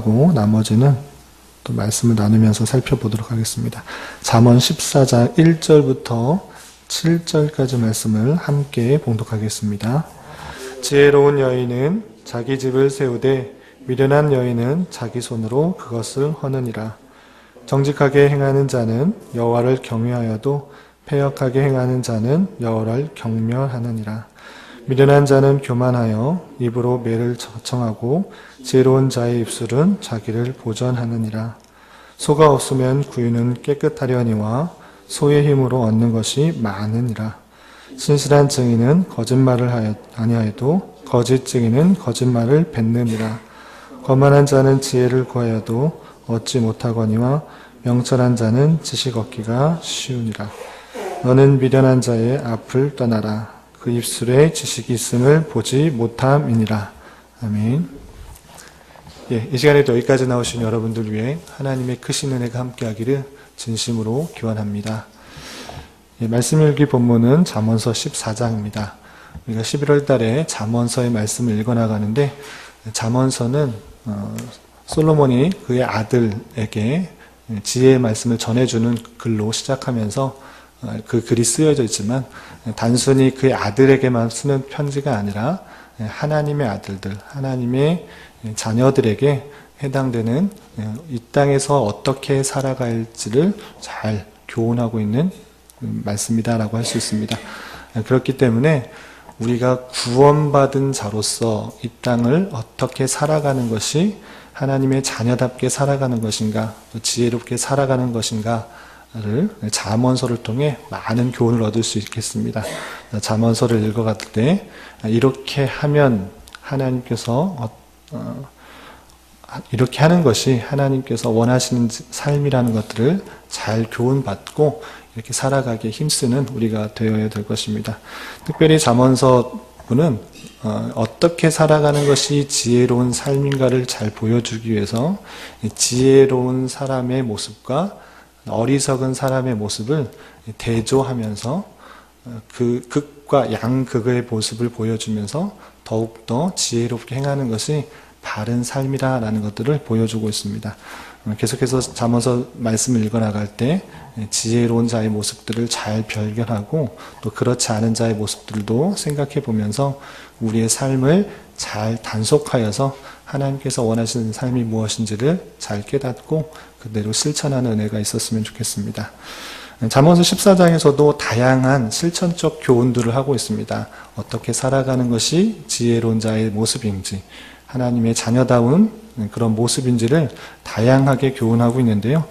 하고 나머지는 또 말씀을 나누면서 살펴보도록 하겠습니다. 잠언 14장 1절부터 7절까지 말씀을 함께 봉독하겠습니다. 지혜로운 여인은 자기 집을 세우되 미련한 여인은 자기 손으로 그것을 허느니라. 정직하게 행하는 자는 여호와를 경외하여도 패역하게 행하는 자는 여호와를 경멸하느니라. 미련한 자는 교만하여 입으로 매를 청하고 지혜로운 자의 입술은 자기를 보전하느니라. 소가 없으면 구유는 깨끗하려니와 소의 힘으로 얻는 것이 많으니라. 신실한 증인은 거짓말을 아니하여도 거짓 증인은 거짓말을 뱉느니라. 거만한 자는 지혜를 구하여도 얻지 못하거니와 명철한 자는 지식 얻기가 쉬우니라. 너는 미련한 자의 앞을 떠나라. 그 입술에 지식이 있음을 보지 못함이니라. 아멘. 이 시간에도 여기까지 나오신 여러분들 위해 하나님의 크신 은혜가 함께하기를 진심으로 기원합니다. 말씀 읽기 본문은 잠언서 14장입니다. 우리가 11월 달에 잠언서의 말씀을 읽어나가는데, 잠언서는 솔로몬이 그의 아들에게 지혜의 말씀을 전해주는 글로 시작하면서 그 글이 쓰여져 있지만, 단순히 그의 아들에게만 쓰는 편지가 아니라 하나님의 아들들, 하나님의 자녀들에게 해당되는 이 땅에서 어떻게 살아갈지를 잘 교훈하고 있는 말씀이다라고 할 수 있습니다. 그렇기 때문에 우리가 구원받은 자로서 이 땅을 어떻게 살아가는 것이 하나님의 자녀답게 살아가는 것인가, 지혜롭게 살아가는 것인가를 잠언서를 통해 많은 교훈을 얻을 수 있겠습니다. 잠언서를 읽어갈 때 이렇게 하면 하나님께서 이렇게 하는 것이 하나님께서 원하시는 삶이라는 것들을 잘 교훈받고 이렇게 살아가기에 힘쓰는 우리가 되어야 될 것입니다. 특별히 잠언서부는 어떻게 살아가는 것이 지혜로운 삶인가를 잘 보여주기 위해서 지혜로운 사람의 모습과 어리석은 사람의 모습을 대조하면서 그 극과 양극의 모습을 보여주면서 더욱더 지혜롭게 행하는 것이 바른 삶이라는 것들을 보여주고 있습니다. 계속해서 잠언서 말씀을 읽어나갈 때 지혜로운 자의 모습들을 잘 발견하고 또 그렇지 않은 자의 모습들도 생각해 보면서 우리의 삶을 잘 단속하여서 하나님께서 원하시는 삶이 무엇인지를 잘 깨닫고 그대로 실천하는 은혜가 있었으면 좋겠습니다. 잠언서 14장에서도 다양한 실천적 교훈들을 하고 있습니다. 어떻게 살아가는 것이 지혜로운 자의 모습인지, 하나님의 자녀다운 그런 모습인지를 다양하게 교훈하고 있는데요.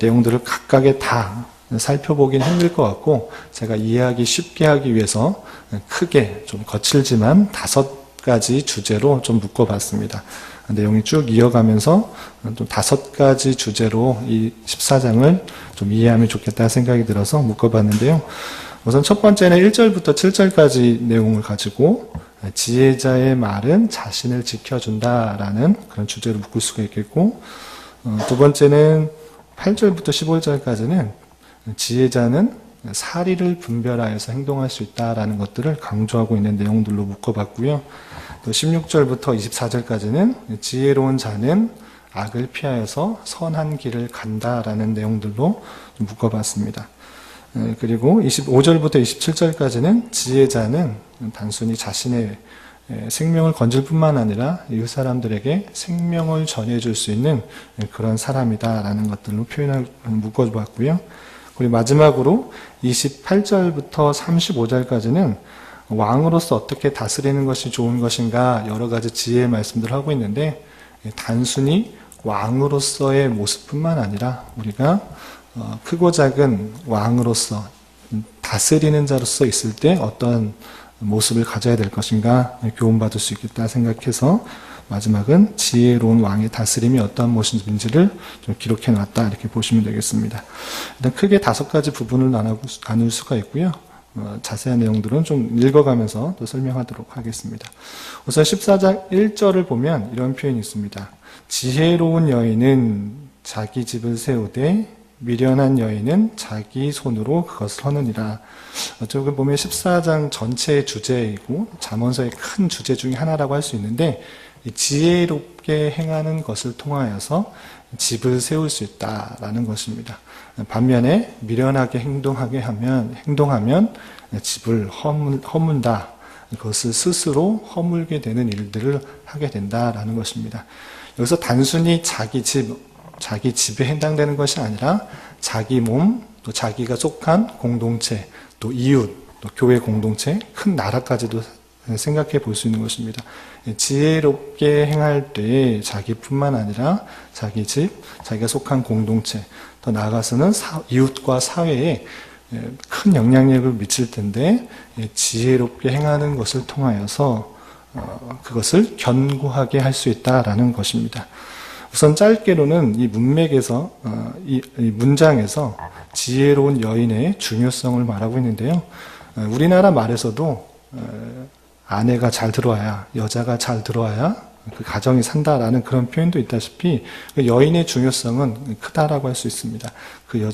내용들을 각각에 다 살펴보긴 힘들 것 같고, 제가 이해하기 쉽게 하기 위해서 크게 좀 거칠지만 5가지 주제로 좀 묶어봤습니다. 내용이 쭉 이어가면서 좀 5가지 주제로 이 14장을 좀 이해하면 좋겠다 생각이 들어서 묶어봤는데요. 우선 첫 번째는 1절부터 7절까지 내용을 가지고 지혜자의 말은 자신을 지켜준다라는 그런 주제로 묶을 수가 있겠고, 두 번째는 8절부터 15절까지는 지혜자는 사리를 분별하여서 행동할 수 있다라는 것들을 강조하고 있는 내용들로 묶어봤고요. 또 16절부터 24절까지는 지혜로운 자는 악을 피하여서 선한 길을 간다라는 내용들로 묶어봤습니다. 그리고 25절부터 27절까지는 지혜자는 단순히 자신의 생명을 건질 뿐만 아니라 이웃 사람들에게 생명을 전해줄 수 있는 그런 사람이다라는 것들로 묶어봤고요. 그리고 마지막으로 28절부터 35절까지는 왕으로서 어떻게 다스리는 것이 좋은 것인가 여러 가지 지혜의 말씀들을 하고 있는데, 단순히 왕으로서의 모습뿐만 아니라 우리가 크고 작은 왕으로서 다스리는 자로서 있을 때 어떤 모습을 가져야 될 것인가 교훈받을 수 있겠다 생각해서 마지막은 지혜로운 왕의 다스림이 어떤 모습인지를 좀 기록해 놨다 이렇게 보시면 되겠습니다. 일단 크게 5가지 부분을 나눌 수가 있고요. 자세한 내용들은 좀 읽어가면서 또 설명하도록 하겠습니다. 우선 14장 1절을 보면 이런 표현이 있습니다. 지혜로운 여인은 자기 집을 세우되 미련한 여인은 자기 손으로 그것을 하느니라. 어쩌면 보면 14장 전체의 주제이고 잠언서의 큰 주제 중에 하나라고 할 수 있는데, 이 지혜롭게 행하는 것을 통하여서 집을 세울 수 있다라는 것입니다. 반면에 미련하게 행동하면 집을 허문다. 그것을 스스로 허물게 되는 일들을 하게 된다라는 것입니다. 여기서 단순히 자기 집에 해당되는 것이 아니라 자기 몸, 또 자기가 속한 공동체, 또 이웃, 또 교회 공동체, 큰 나라까지도 생각해 볼 수 있는 것입니다. 지혜롭게 행할 때 자기뿐만 아니라 자기 집, 자기가 속한 공동체, 더 나아가서는 이웃과 사회에 큰 영향력을 미칠 텐데 지혜롭게 행하는 것을 통하여서 그것을 견고하게 할 수 있다라는 것입니다. 우선 짧게로는 이 문맥에서 이 문장에서 지혜로운 여인의 중요성을 말하고 있는데요. 우리나라 말에서도 아내가 잘 들어와야, 여자가 잘 들어와야 그 가정이 산다라는 그런 표현도 있다시피 여인의 중요성은 크다라고 할 수 있습니다. 그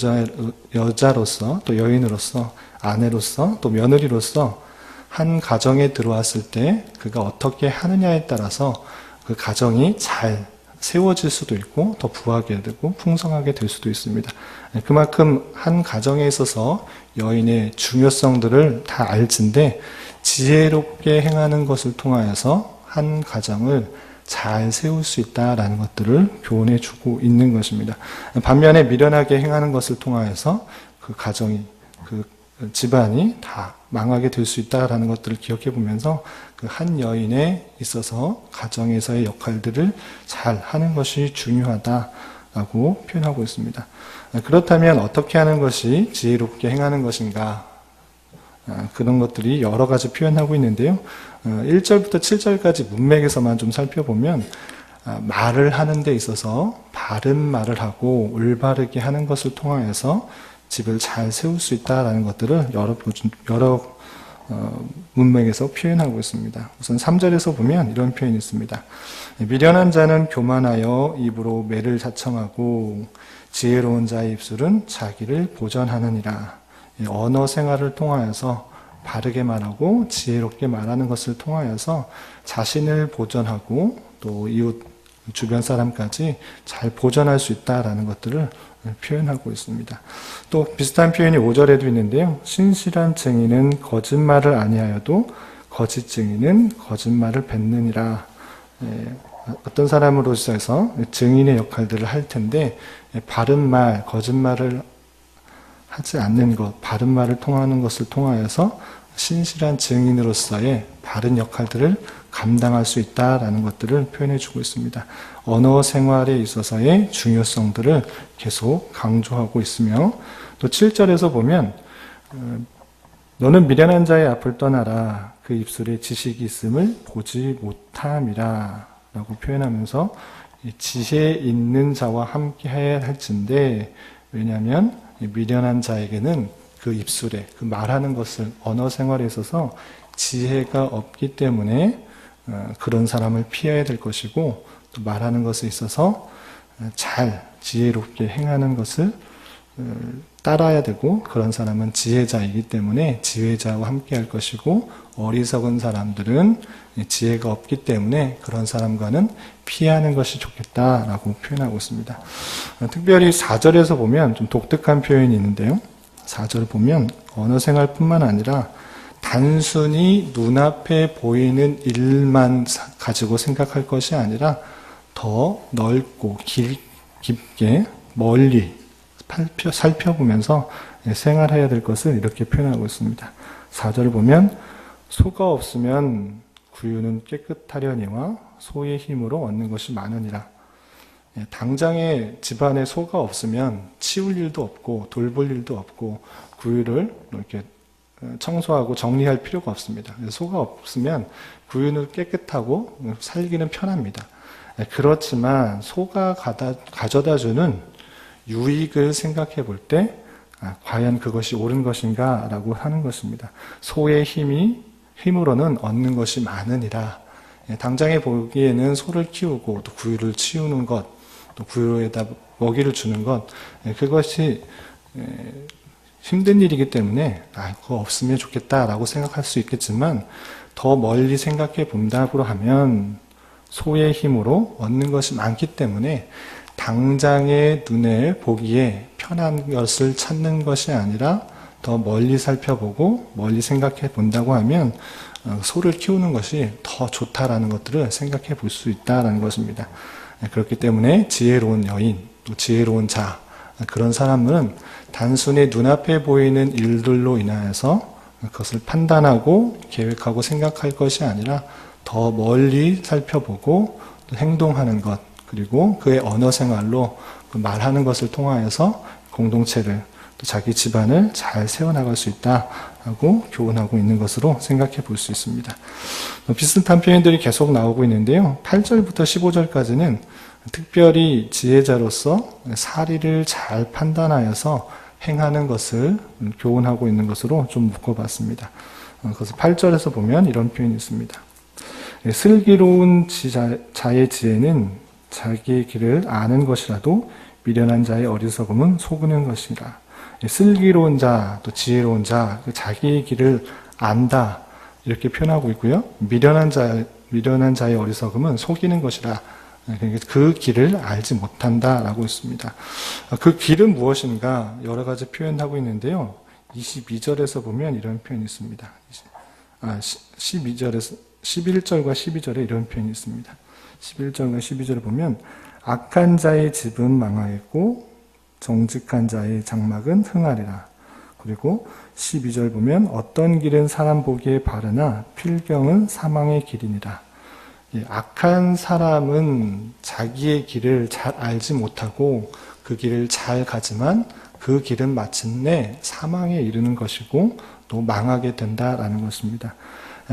여자로서 또 여인으로서 아내로서 또 며느리로서 한 가정에 들어왔을 때 그가 어떻게 하느냐에 따라서 그 가정이 잘 세워질 수도 있고 더 부하게 되고 풍성하게 될 수도 있습니다. 그만큼 한 가정에 있어서 여인의 중요성들을 다 알진데 지혜롭게 행하는 것을 통하여서 한 가정을 잘 세울 수 있다라는 것들을 교훈해 주고 있는 것입니다. 반면에 미련하게 행하는 것을 통하여서 그 가정이, 그 집안이 다 망하게 될 수 있다라는 것들을 기억해 보면서 그 한 여인에 있어서 가정에서의 역할들을 잘 하는 것이 중요하다라고 표현하고 있습니다. 그렇다면 어떻게 하는 것이 지혜롭게 행하는 것인가? 그런 것들이 여러 가지 표현하고 있는데요. 1절부터 7절까지 문맥에서만 좀 살펴보면 말을 하는 데 있어서 바른 말을 하고 올바르게 하는 것을 통하여서 집을 잘 세울 수 있다는 것들을 여러 문맥에서 표현하고 있습니다. 우선 3절에서 보면 이런 표현이 있습니다. 미련한 자는 교만하여 입으로 매를 자청하고 지혜로운 자의 입술은 자기를 보전하느니라. 언어 생활을 통하여서 바르게 말하고 지혜롭게 말하는 것을 통하여서 자신을 보전하고 또 이웃 주변 사람까지 잘 보전할 수 있다라는 것들을 표현하고 있습니다. 또 비슷한 표현이 5절에도 있는데요. 신실한 증인은 거짓말을 아니하여도 거짓 증인은 거짓말을 뱉느니라. 어떤 사람으로서 해서 증인의 역할들을 할 텐데 바른 말, 거짓말을 하지 않는 것, 바른 말을 통하는 것을 통하여서 신실한 증인으로서의 바른 역할들을 감당할 수 있다라는 것들을 표현해 주고 있습니다. 언어 생활에 있어서의 중요성들을 계속 강조하고 있으며 또 7절에서 보면 너는 미련한 자의 앞을 떠나라 그 입술에 지식이 있음을 보지 못함이라 라고 표현하면서 지혜 있는 자와 함께 해야 할진데 왜냐하면 미련한 자에게는 그 입술에 그 말하는 것을 언어 생활에 있어서 지혜가 없기 때문에 그런 사람을 피해야 될 것이고 또 말하는 것에 있어서 잘 지혜롭게 행하는 것을 따라야 되고 그런 사람은 지혜자이기 때문에 지혜자와 함께 할 것이고 어리석은 사람들은 지혜가 없기 때문에 그런 사람과는 피하는 것이 좋겠다라고 표현하고 있습니다. 특별히 4절에서 보면 좀 독특한 표현이 있는데요. 4절을 보면 언어 생활뿐만 아니라 단순히 눈앞에 보이는 일만 가지고 생각할 것이 아니라 더 넓고 깊게 멀리 살펴보면서 생활해야 될 것을 이렇게 표현하고 있습니다. 4절을 보면 소가 없으면 구유는 깨끗하려니와 소의 힘으로 얻는 것이 많으니라. 당장에 집안에 소가 없으면 치울 일도 없고 돌볼 일도 없고 구유를 이렇게 청소하고 정리할 필요가 없습니다. 소가 없으면 구유는 깨끗하고 살기는 편합니다. 그렇지만 소가 가져다 주는 유익을 생각해 볼 때 과연 그것이 옳은 것인가 라고 하는 것입니다. 소의 힘으로는 얻는 것이 많으니라. 당장에 보기에는 소를 키우고 또 구유를 치우는 것, 또 구유에다 먹이를 주는 것, 그것이 힘든 일이기 때문에 그거 없으면 좋겠다라고 생각할 수 있겠지만 더 멀리 생각해 본다고 하면 소의 힘으로 얻는 것이 많기 때문에 당장의 눈에 보기에 편한 것을 찾는 것이 아니라 더 멀리 살펴보고 멀리 생각해 본다고 하면 소를 키우는 것이 더 좋다라는 것들을 생각해 볼 수 있다라는 것입니다. 그렇기 때문에 지혜로운 여인, 또 지혜로운 자, 그런 사람은 단순히 눈앞에 보이는 일들로 인하여서 그것을 판단하고 계획하고 생각할 것이 아니라 더 멀리 살펴보고 또 행동하는 것, 그리고 그의 언어 생활로 그 말하는 것을 통하여서 공동체를 또 자기 집안을 잘 세워나갈 수 있다라고 교훈하고 있는 것으로 생각해 볼 수 있습니다. 비슷한 표현들이 계속 나오고 있는데요. 8절부터 15절까지는 특별히 지혜자로서 사리를 잘 판단하여서 행하는 것을 교훈하고 있는 것으로 좀 묶어봤습니다. 그래서 8절에서 보면 이런 표현이 있습니다. 슬기로운 자의 지혜는 자기의 길을 아는 것이라도 미련한 자의 어리석음은 속이는 것이라. 슬기로운 자, 또 지혜로운 자, 자기의 길을 안다 이렇게 표현하고 있고요. 미련한 자의 어리석음은 속이는 것이라. 그러니까 그 길을 알지 못한다라고 있습니다. 그 길은 무엇인가 여러 가지 표현하고 있는데요. 22절에서 보면 이런 표현이 있습니다. 11절과 12절에 이런 표현이 있습니다. 11절과 12절을 보면 악한 자의 집은 망하겠고 정직한 자의 장막은 흥하리라. 그리고 12절 보면 어떤 길은 사람 보기에 바르나 필경은 사망의 길이니라. 악한 사람은 자기의 길을 잘 알지 못하고 그 길을 잘 가지만 그 길은 마침내 사망에 이르는 것이고 또 망하게 된다라는 것입니다.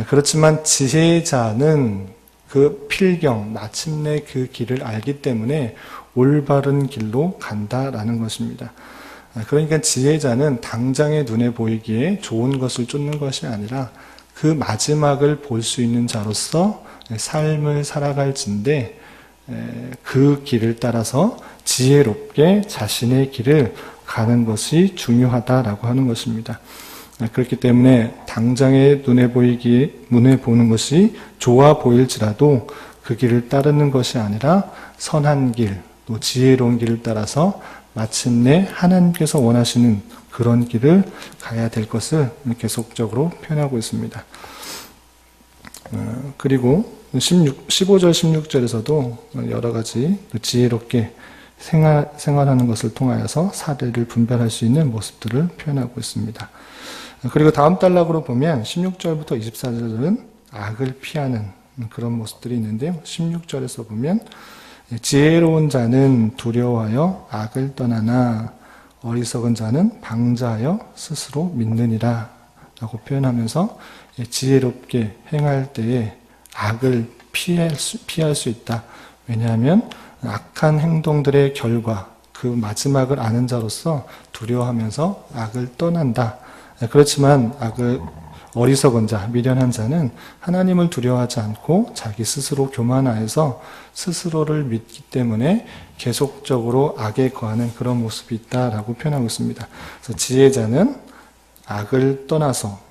그렇지만 지혜자는 그 필경, 마침내 그 길을 알기 때문에 올바른 길로 간다라는 것입니다. 그러니까 지혜자는 당장의 눈에 보이기에 좋은 것을 쫓는 것이 아니라 그 마지막을 볼 수 있는 자로서 삶을 살아갈진데 그 길을 따라서 지혜롭게 자신의 길을 가는 것이 중요하다라고 하는 것입니다. 그렇기 때문에 당장의 눈에 보는 것이 좋아 보일지라도 그 길을 따르는 것이 아니라 선한 길, 또 지혜로운 길을 따라서 마침내 하나님께서 원하시는 그런 길을 가야 될 것을 계속적으로 표현하고 있습니다. 그리고 15절, 16절에서도 여러 가지 지혜롭게 생활하는 것을 통하여서 사례를 분별할 수 있는 모습들을 표현하고 있습니다. 그리고 다음 단락으로 보면 16절부터 24절은 악을 피하는 그런 모습들이 있는데요. 16절에서 보면 지혜로운 자는 두려워하여 악을 떠나나 어리석은 자는 방자하여 스스로 믿느니라 라고 표현하면서 지혜롭게 행할 때에 악을 피할 수 있다. 왜냐하면 악한 행동들의 결과, 그 마지막을 아는 자로서 두려워하면서 악을 떠난다. 그렇지만 어리석은 자, 미련한 자는 하나님을 두려워하지 않고 자기 스스로 교만하여서 스스로를 믿기 때문에 계속적으로 악에 거하는 그런 모습이 있다라고 표현하고 있습니다. 그래서 지혜자는 악을 떠나서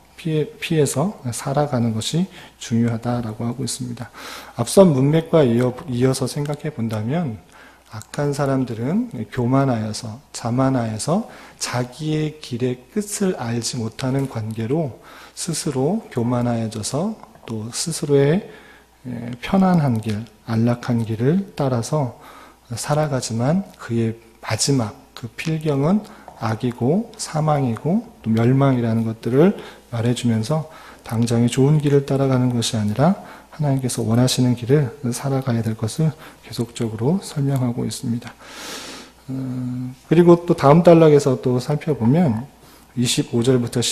피해서 살아가는 것이 중요하다라고 하고 있습니다. 앞선 문맥과 이어서 생각해 본다면 악한 사람들은 교만하여서 자만하여서 자기의 길의 끝을 알지 못하는 관계로 스스로 교만하여져서 또 스스로의 편안한 길, 안락한 길을 따라서 살아가지만 그의 마지막 그 필경은 악이고 사망이고 또 멸망이라는 것들을 말해주면서 당장의 좋은 길을 따라가는 것이 아니라 하나님께서 원하시는 길을 살아가야 될 것을 계속적으로 설명하고 있습니다. 그리고 또 다음 단락에서 또 살펴보면 25절부터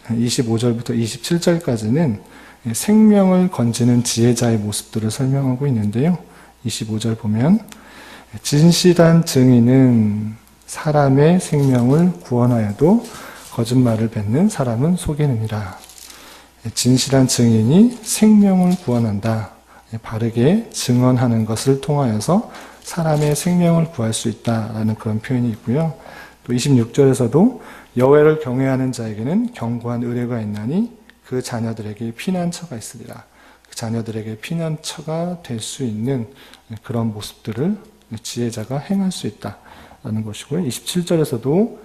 27절까지는 생명을 건지는 지혜자의 모습들을 설명하고 있는데요. 25절 보면 진실한 증인은 사람의 생명을 구원하여도 거짓말을 뱉는 사람은 속이느니라. 진실한 증인이 생명을 구원한다. 바르게 증언하는 것을 통하여서 사람의 생명을 구할 수 있다라는 그런 표현이 있고요. 또 26절에서도 여호와를 경외하는 자에게는 견고한 의뢰가 있나니 그 자녀들에게 피난처가 있으리라. 자녀들에게 피난처가 될 수 있는 그런 모습들을 지혜자가 행할 수 있다라는 것이고요. 27절에서도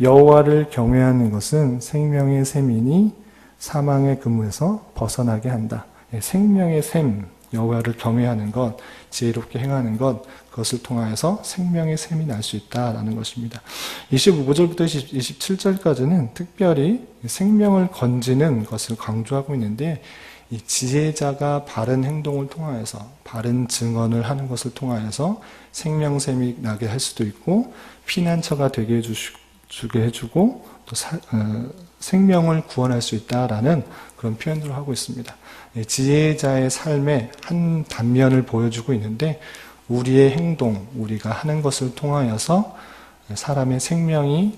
여호와를 경외하는 것은 생명의 셈이니 사망의 근무에서 벗어나게 한다. 생명의 셈, 여호와를 경외하는 것, 지혜롭게 행하는 것, 그것을 통하여서 생명의 셈이 날 수 있다라는 것입니다. 25절부터 27절까지는 특별히 생명을 건지는 것을 강조하고 있는데, 이 지혜자가 바른 행동을 통하여서, 바른 증언을 하는 것을 통하여서 생명샘이 나게 할 수도 있고, 피난처가 되게 주게 해주고, 또 생명을 구원할 수 있다라는 그런 표현들을 하고 있습니다. 지혜자의 삶의 한 단면을 보여주고 있는데, 우리의 행동, 우리가 하는 것을 통하여서 사람의 생명이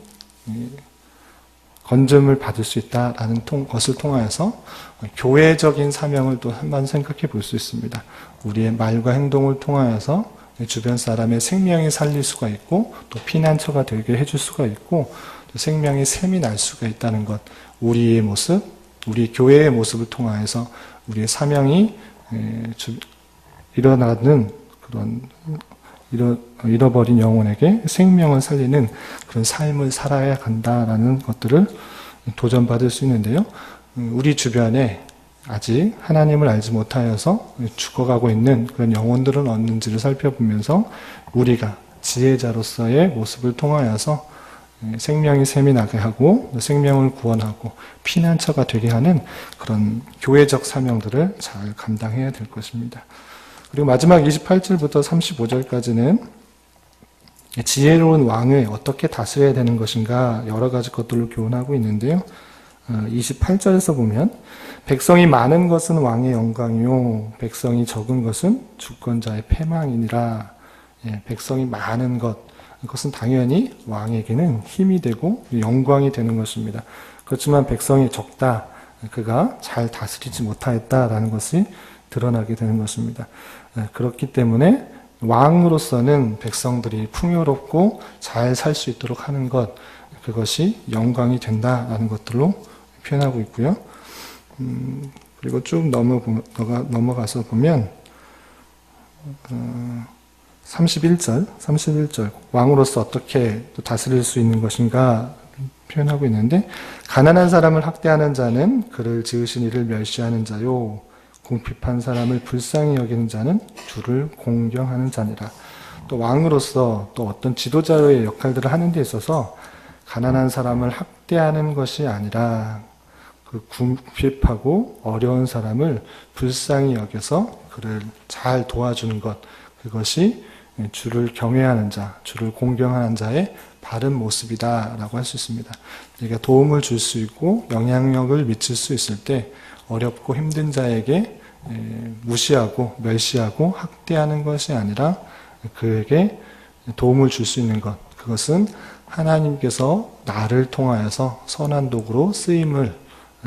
건짐을 받을 수 있다라는 것을 통하여서 교회적인 사명을 또 한번 생각해 볼 수 있습니다. 우리의 말과 행동을 통하여서 주변 사람의 생명이 살릴 수가 있고, 또 피난처가 되게 해줄 수가 있고, 또 생명의 샘이 날 수가 있다는 것, 우리의 모습, 우리 교회의 모습을 통하여서 우리의 사명이 일어나는 그런 잃어버린 영혼에게 생명을 살리는 그런 삶을 살아야 한다라는 것들을 도전받을 수 있는데요. 우리 주변에 아직 하나님을 알지 못하여서 죽어가고 있는 그런 영혼들은 없는지를 살펴보면서 우리가 지혜자로서의 모습을 통하여서 생명이 샘이 나게 하고 생명을 구원하고 피난처가 되게 하는 그런 교회적 사명들을 잘 감당해야 될 것입니다. 그리고 마지막 28절부터 35절까지는 지혜로운 왕을 어떻게 다스려야 되는 것인가 여러 가지 것들을 교훈하고 있는데요. 28절에서 보면 백성이 많은 것은 왕의 영광이요 백성이 적은 것은 주권자의 패망이니라. 백성이 많은 것, 그것은 당연히 왕에게는 힘이 되고 영광이 되는 것입니다. 그렇지만 백성이 적다, 그가 잘 다스리지 못하였다라는 것이 드러나게 되는 것입니다. 그렇기 때문에 왕으로서는 백성들이 풍요롭고 잘 살 수 있도록 하는 것, 그것이 영광이 된다라는 것들로 표현하고 있고요. 그리고 쭉 넘어가서 보면 31절 왕으로서 어떻게 또 다스릴 수 있는 것인가 표현하고 있는데, 가난한 사람을 학대하는 자는 그를 지으신 이를 멸시하는 자요 궁핍한 사람을 불쌍히 여기는 자는 주를 공경하는 자니라. 또 왕으로서 또 어떤 지도자의 역할들을 하는 데 있어서 가난한 사람을 학대하는 것이 아니라 그 궁핍하고 어려운 사람을 불쌍히 여겨서 그를 잘 도와주는 것, 그것이 주를 경외하는 자, 주를 공경하는 자의 바른 모습이다라고 할 수 있습니다. 내가 도움을 줄 수 있고 영향력을 미칠 수 있을 때 어렵고 힘든 자에게 무시하고 멸시하고 학대하는 것이 아니라 그에게 도움을 줄 수 있는 것, 그것은 하나님께서 나를 통하여서 선한 도구로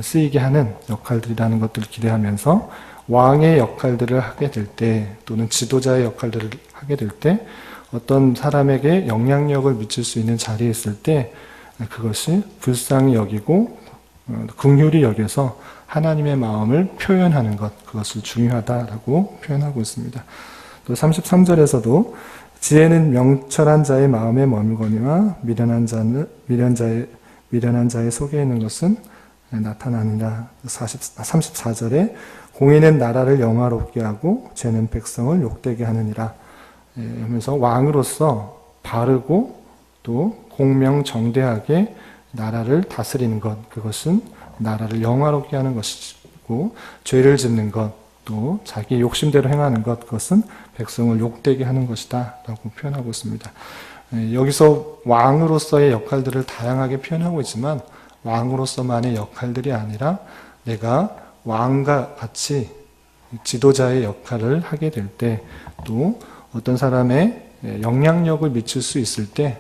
쓰이게 하는 역할들이라는 것들을 기대하면서 왕의 역할들을 하게 될 때, 또는 지도자의 역할들을 하게 될 때, 어떤 사람에게 영향력을 미칠 수 있는 자리에 있을 때 그것이 불쌍히 여기고 긍휼히 여겨서 하나님의 마음을 표현하는 것, 그것을 중요하다라고 표현하고 있습니다. 또 33절에서도 지혜는 명철한 자의 마음에 머물거니와 미련한 자의 속에 있는 것은 나타나니라. 34절에 공의는 나라를 영화롭게 하고 죄는 백성을 욕되게 하느니라 하면서 왕으로서 바르고 또 공명정대하게 나라를 다스리는 것, 그것은 나라를 영화롭게 하는 것이고, 죄를 짓는 것, 또 자기 욕심대로 행하는 것, 그것은 백성을 욕되게 하는 것이다 라고 표현하고 있습니다. 여기서 왕으로서의 역할들을 다양하게 표현하고 있지만 왕으로서만의 역할들이 아니라 내가 왕과 같이 지도자의 역할을 하게 될 때, 또 어떤 사람의 영향력을 미칠 수 있을 때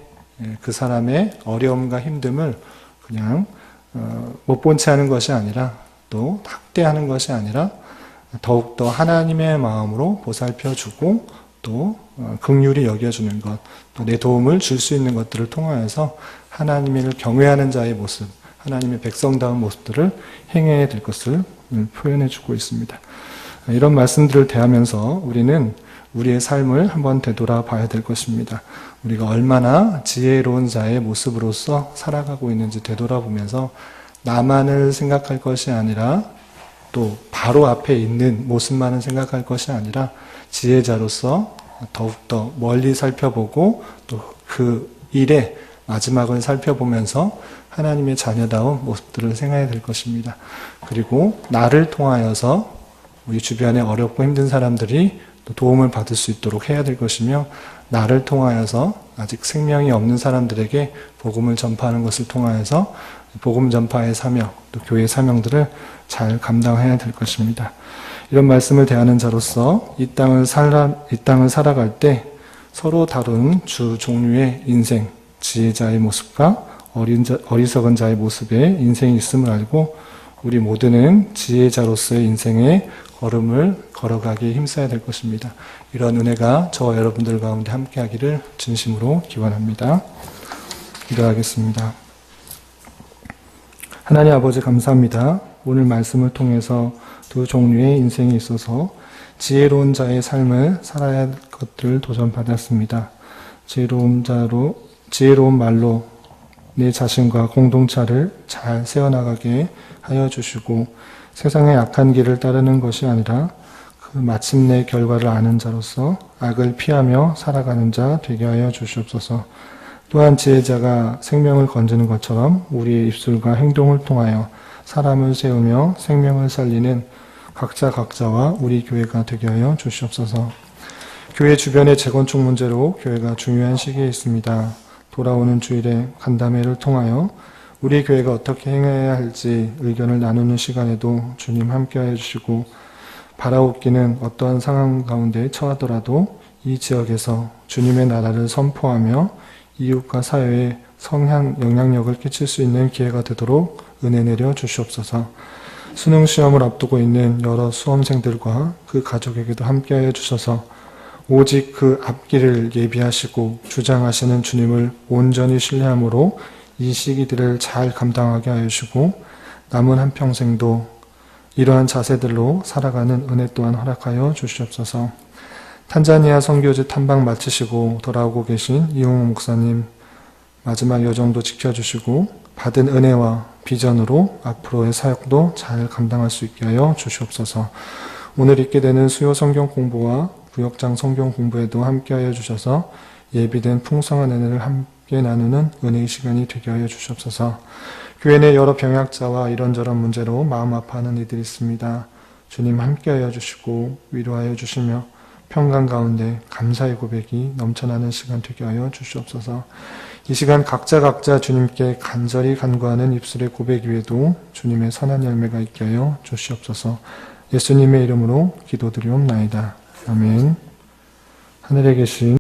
그 사람의 어려움과 힘듦을 그냥 못 본 채 하는 것이 아니라, 또 학대하는 것이 아니라 더욱더 하나님의 마음으로 보살펴주고 또 긍휼히 여겨주는 것, 또 내 도움을 줄 수 있는 것들을 통하여서 하나님을 경외하는 자의 모습, 하나님의 백성다운 모습들을 행해야 될 것을 표현해 주고 있습니다. 이런 말씀들을 대하면서 우리는 우리의 삶을 한번 되돌아봐야 될 것입니다. 우리가 얼마나 지혜로운 자의 모습으로서 살아가고 있는지 되돌아보면서 나만을 생각할 것이 아니라 또 바로 앞에 있는 모습만을 생각할 것이 아니라 지혜자로서 더욱더 멀리 살펴보고 또 그 일의 마지막을 살펴보면서 하나님의 자녀다운 모습들을 생각해야 될 것입니다. 그리고 나를 통하여서 우리 주변에 어렵고 힘든 사람들이 또 도움을 받을 수 있도록 해야 될 것이며, 나를 통하여서 아직 생명이 없는 사람들에게 복음을 전파하는 것을 통하여서 복음 전파의 사명, 또 교회의 사명들을 잘 감당해야 될 것입니다. 이런 말씀을 대하는 자로서 이 땅을 살아갈 때 서로 다른 주 종류의 인생, 지혜자의 모습과 어리석은 자의 모습의 인생이 있음을 알고 우리 모두는 지혜자로서의 인생의 걸음을 걸어가기에 힘써야 될 것입니다. 이런 은혜가 저와 여러분들 가운데 함께하기를 진심으로 기원합니다. 기도하겠습니다. 하나님 아버지 감사합니다. 오늘 말씀을 통해서 두 종류의 인생에 있어서 지혜로운 자의 삶을 살아야 할 것들을 도전받았습니다. 지혜로운 말로 내 자신과 공동체를 잘 세워나가게 하여 주시고 세상의 악한 길을 따르는 것이 아니라 그 마침내 결과를 아는 자로서 악을 피하며 살아가는 자 되게 하여 주시옵소서. 또한 지혜자가 생명을 건지는 것처럼 우리의 입술과 행동을 통하여 사람을 세우며 생명을 살리는 각자와 우리 교회가 되게 하여 주시옵소서. 교회 주변의 재건축 문제로 교회가 중요한 시기에 있습니다. 돌아오는 주일에 간담회를 통하여 우리 교회가 어떻게 행해야 할지 의견을 나누는 시간에도 주님 함께하여 주시고, 바라옵기는 어떠한 상황 가운데 처하더라도 이 지역에서 주님의 나라를 선포하며 이웃과 사회에 영향력을 끼칠 수 있는 기회가 되도록 은혜 내려 주시옵소서. 수능 시험을 앞두고 있는 여러 수험생들과 그 가족에게도 함께하여 주셔서 오직 그 앞길을 예비하시고 주장하시는 주님을 온전히 신뢰함으로 이 시기들을 잘 감당하게 하여 주시고 남은 한평생도 이러한 자세들로 살아가는 은혜 또한 허락하여 주시옵소서. 탄자니아 선교지 탐방 마치시고 돌아오고 계신 이홍호 목사님 마지막 여정도 지켜주시고 받은 은혜와 비전으로 앞으로의 사역도 잘 감당할 수 있게 하여 주시옵소서. 오늘 있게 되는 수요 성경 공부와 구역장 성경 공부에도 함께하여 주셔서 예비된 풍성한 은혜를 함께 나누는 은혜의 시간이 되게 하여 주시옵소서. 교회 내 여러 병약자와 이런저런 문제로 마음 아파하는 이들이 있습니다. 주님 함께하여 주시고 위로하여 주시며 평강 가운데 감사의 고백이 넘쳐나는 시간 되게 하여 주시옵소서. 이 시간 각자 주님께 간절히 간구하는 입술의 고백 위에도 주님의 선한 열매가 있게 하여 주시옵소서. 예수님의 이름으로 기도드리옵나이다. 아멘. 하늘에 계신